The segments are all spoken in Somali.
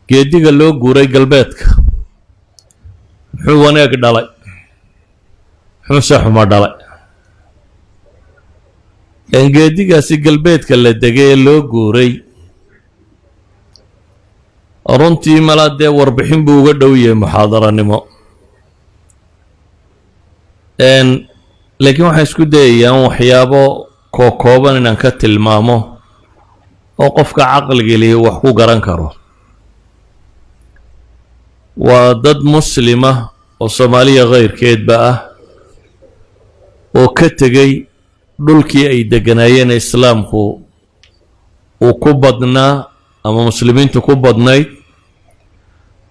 geediga loo guuray galbeedka muxuu wanaag dhalay muxuuse xumo dhalay geedigaasi galbeedka la degay ee loo guuray runtii malaa dee warbixin buu uga dhow yahay muxaadaranimo laakiin waxaan isku dayayaan waxyaabo kookooban inaan ka tilmaamo oo qofka caqliga leh wax ku garan karo waa dad muslima oo Soomaaliya qeyrkeedba ah oo ka tegay dhulkii ay deganaayeen islaamku uu ku badnaa ama muslimiintu ku badnayd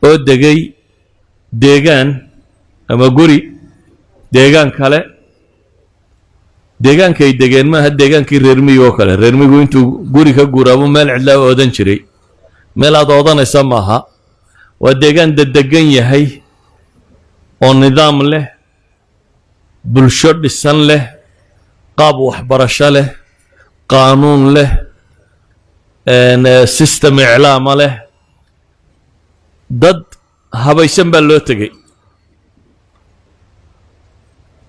oo degay deegaan ama guri deegaan kale deegaankay degeen maaha deegaankii reer miyiga oo kale reer miyigu intuu guri ka guuraabo meel cidlaa oodan jiray meel aad oodanaysa maaha waa deegaan degan yahay oo nidaam leh bulsho dhisan leh qaab waxbarasho leh qaanuun leh system iclaama leh dad habaysan baa loo tegay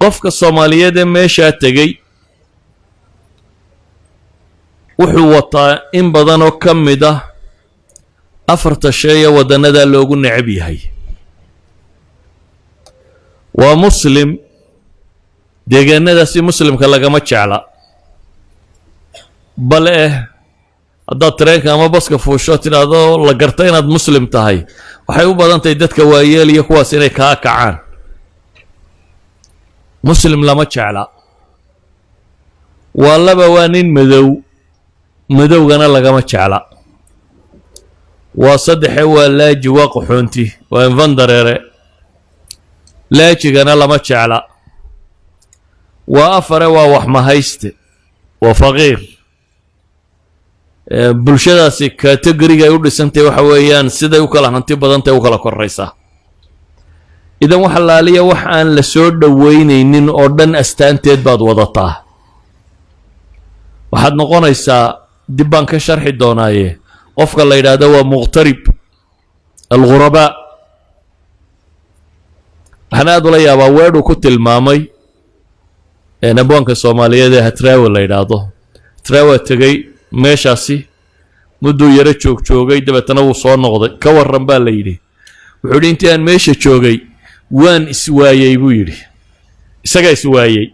qofka Soomaaliyeed ee meesha tegay wuxuu wataa in badan oo ka mid ah afarta shay ee wadannada loogu necab yahay waa muslim deegaanadaasi muslimka lagama jecla bal haddaad tareenka ama baska fuusho tidhaahdo la garta inaad muslim tahay waxay u badan tahay dadka waayeel iyo kuwaas inay kaa kacaan muslim lama jecla waa laba waa nin madowgana lagama jecla waa saddexe waa laaji waa qaxoonti waa infandareere laajigana lama jecla waa afare waa wax mahayste waa faqiir bulshadaasi category ay u dhisantay waxa weeyaan siday u kala hanti badan tahay u kala koraysa idan waxa laaliya wax aan la soo dhaweynaynin oo dhan astaanteed baad wadataa waxaad noqonaysaa dib baan ka sharxi doonaaye qofka la yidhaahdo waa muqtarib alghuraba waxaan aad ula yaabaa weedhu ku tilmaamay abwaanka Soomaaliyeed ee Hadraawi la yidhaahdo Hadraawi tegay meeshaasi mudduu yara joogay dabeetana wuu soo noqday ka warran baa la yidhi wuxuu yidhi intii aan meesha joogay waan iswaayey buu yidhi isaga iswaayey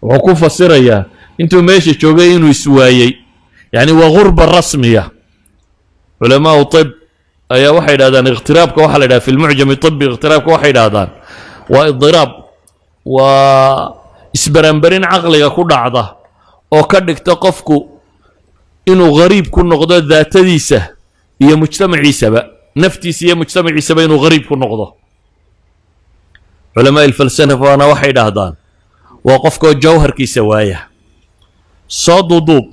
wuxuu ku fasirayaa intuu meesha joogay inuu iswaayey yani waa ghurba rasmiya culamaa tib ayaa waxay yidhahdaan iqtiraabka waxaa la yidhaha fi lmucjami tibi iqtiraabka waxay yidhahdaan waa idiraab waa isbaranbarin caqliga ku dhacda oo ka dhigta qofku inuu gariib ku noqdo daatadiisa iyo mujtamaciisaba naftiisa iyo mujtamaciisaba inuu gariib ku noqdo culamaa ilfalsafana waxay yidhaahdaan waa qofkoo jawharkiisa waaya soo duuduub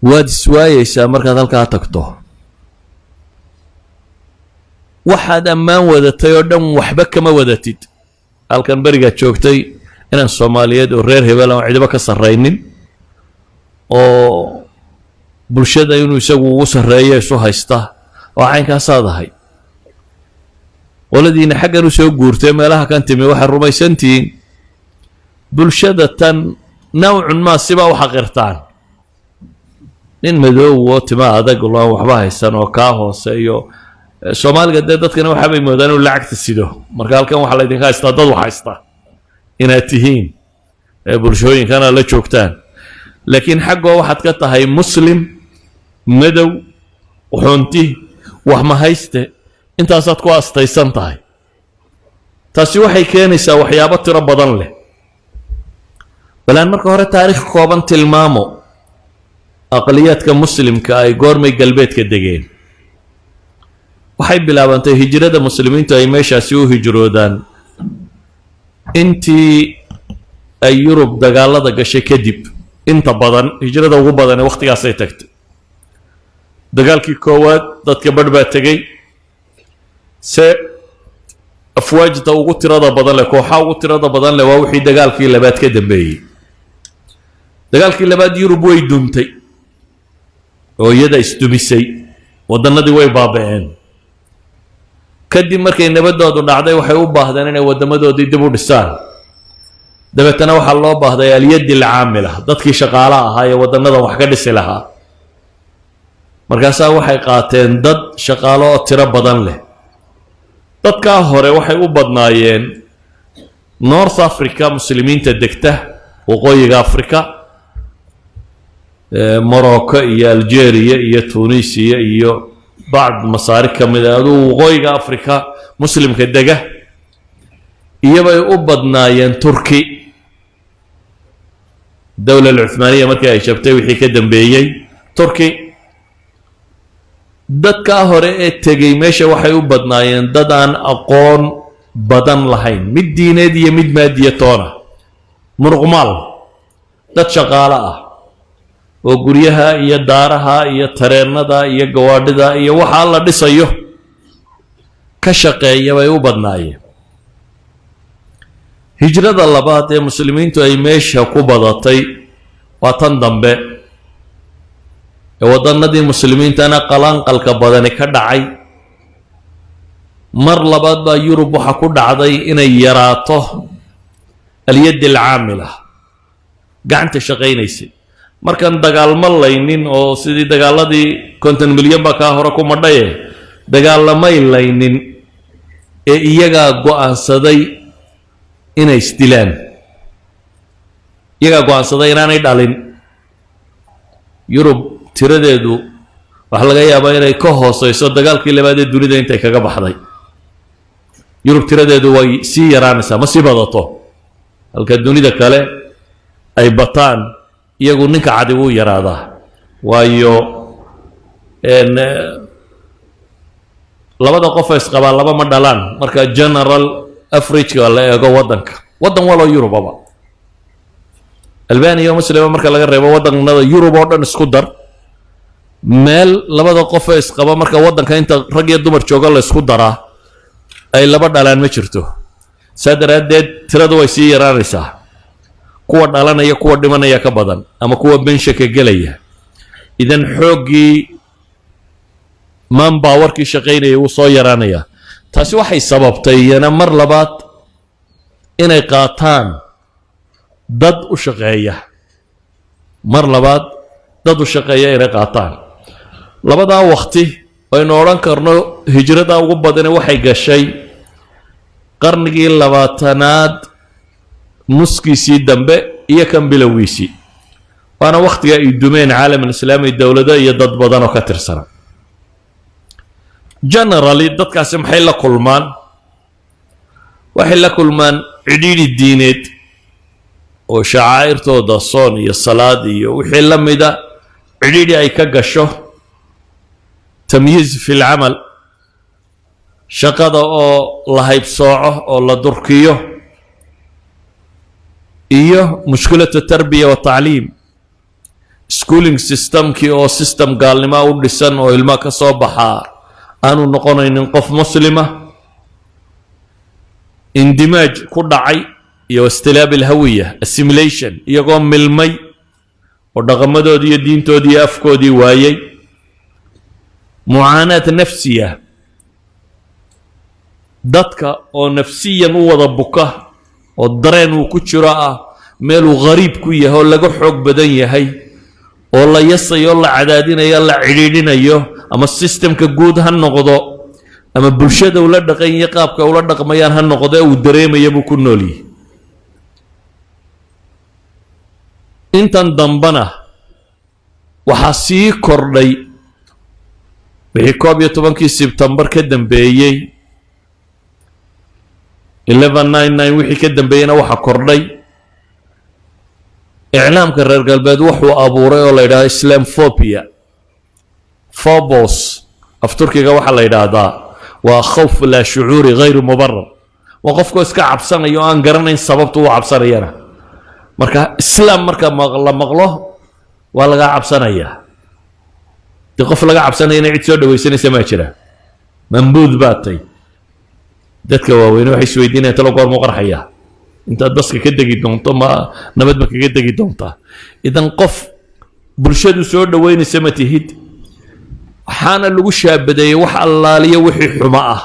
waad iswaayeysaa markaad halkaa tagto waxaad ammaan wadatay oo dhan waxba kama wadatid halkan berigaad joogtay inaan Soomaaliyeed oo reer hebel aan ciidaba ka sarreynin oo bulshada inuu isagu ugu sarreeyo isu haysta oo caynkaasaad ahay waladiina xaggan u soo guurtay meelaha kan timi waxay rumaysantihiin bulshada tan nawcun ma siba u xaqirtaan nin madow oo tima adag oo waxba haysan oo ka hooseeyo Soomaaliga dadkana waxa bay moodaan inuu lacagta sido marka halkan waxa la idinka haystaa dad wax haysta inaad tihiin bulshooyinkana la joogtaan laakiin xaggo waxaad ka tahay muslim madow xunti wax ma hayste intaasaad ku astaysan tahay taasi waxay keenaysaa waxyaabo tiro badan leh balaan marka hore taariikh kooban tilmaamo aqliyaadka muslimka ay goormay galbeedka degeen waxay bilaabantay hijrada muslimiintu ay meeshaasi u hijroodaan intii ay Yurub dagaalada gashay kadib inta badan hijrada ugu badan ee waqtigaas ay tagtay dagaalkii koowaad dadka badh baa tegay se afwaajta ugu tirada badan leh kooxa ugu tirada badan leh waa wixii dagaalkii labaad ka dambeeyay dagaalkii labaad Yurub way duntay oo iyada isdumisay wadannadii way baaba'een kadib markay nabadoodu dhacday waxay u baahdeen inay wadamadoodii dib u dhisaan dabeetana waxaa loo baahday alyadi alcaamila dadkii shaqaalaha ahaa ee wadannada wax ka dhisi lahaa markaasaa waxay qaateen dad shaqaalo oo tiro badan leh dadkaa hore waxay u badnaayeen north africa muslimiinta degta waqooyiga africa morocco iyo algeria iyo tunisia iyo bacd masaari ka mid a aduu waqooyiga africa muslimka dega iyobay u badnaayeen turki dowla alcuthmaaniya markii ay jabtay wixii ka dambeeyey turki dadkaa hore ee tegey meesha waxay u badnaayeen dad aan aqoon badan lahayn mid diineed iyo mid maadiya toona muruqmaal dad shaqaalo ah oo guryaha iyo daaraha iyo tareennada iyo gawaadhida iyo waxaa la dhisayo ka shaqeeya bay u badnaayeen hijrada labaad ee muslimiintu ay meesha ku badatay waa tan dambe ee wadannadii muslimiintana qalaanqalka badani ka dhacay mar labaad baa yurub waxa ku dhacday inay yaraato alyadi alcaamila gacanta shaqaynaysay markaan dagaalmo laynin oo sidii dagaaladii 50 milyan baa kaa hore ku madhaye dagaalamay laynin ee iyagaa go'aansaday inay isdilaan iyagaa go'aansaday inaanay dhalin yurub tiradeedu waxaa laga yaabaa inay ka hooseyso dagaalkii labaad ee dunida intay kaga baxday yurub tiradeedu way sii yaraanaysaa ma sii badato halka dunida kale ay bataan iyagu ninka cadi wuu yaraadaa waayo labada qof ay isqabaan laba ma dhalaan marka general average la eego waddanka waddan waloo yurubaba albania oo muslima marka laga reebo waddanada yurub oo dhan isku dar meel labada qof ee isqaba marka waddanka inta rag iyo dumar jooga la isku daraa ay laba dhalaan ma jirto saa daraaddeed tiradu way sii yaraanaysaa kuwa dhalanaya kuwa dhimanaya ka badan ama kuwa benshaka gelaya idan xooggii manpowerkii shaqaynaya wuu soo yaraanayaa taasi waxay sababtay iyana mar labaad inay qaataan dad u shaqeeya mar labaad dad u shaqeeya inay qaataan labadaa waqti aynu odhan karno hijrada ugu badani waxay gashay qarnigii 20aad nuskiisii dambe iyo kan bilowgiisii waana waqtiga ay dumeen caalamul islaami dowlado iyo dad badan oo ka tirsana generally dadkaasi maxay la kulmaan waxay la kulmaan cidhiidhi diineed oo shacaa'irtooda soon iyo salaad iyo wixii la mida cidhiidhi ay ka gasho tamyiiz fi lcamal shaqada oo la haybsooco oo la durkiyo iyo mushkilatu tarbiya wa tacliim schooling systemkii oo system gaalnimo u dhisan oo ilma ka soo baxaa aanu noqonaynin qof muslima indimaaj ku dhacay iyo istilaab alhawiya assimilation iyagoo milmay oo dhaqamadoodii iyo diintoodii iyo afkoodii waayey mucaanaad nafsiya dadka oo nafsiyan u wada buka oo dareen uu ku jiro ah meeluu ghariib ku yahay oo laga xoog badan yahay oo la yasayo la cadaadinayo la cidhiidhinayo ama systemka guud ha noqdo ama bulshada ula dhaqan iyo qaabka ula dhaqmayaan ha noqdo uu dareemayo buu ku nool yahay intan dambana waxaa sii kordhay wixii 11 Sebtembar ka dambeeyey 1199 wixii ka dambeeyena waxaa kordhay iclaamka reer galbeed wuxuu abuuray oo la yidhahdo islamophobia phobos af turkiga waxaa la yidhaahdaa waa khawf laa shucuuri ghayru mubarar waa qofkoo iska cabsanayo aan garanayn sababtu uu cabsanayana marka islaam marka la maqlo waa laga cabsanayaa dee qof laga cabsanayana cid soo dhawaysanaysa maa jira mambuud baatay dadka waaweyn waxay isweydiinayaan talo goor muu qarxayaa intaad baska ka degi doonto ma nabad ma kaga degi doontaa idan qof bulshadu soo dhaweynaysa ma tihid waxaana lagu shaabadeeyey wax allaaliya wixii xumo ah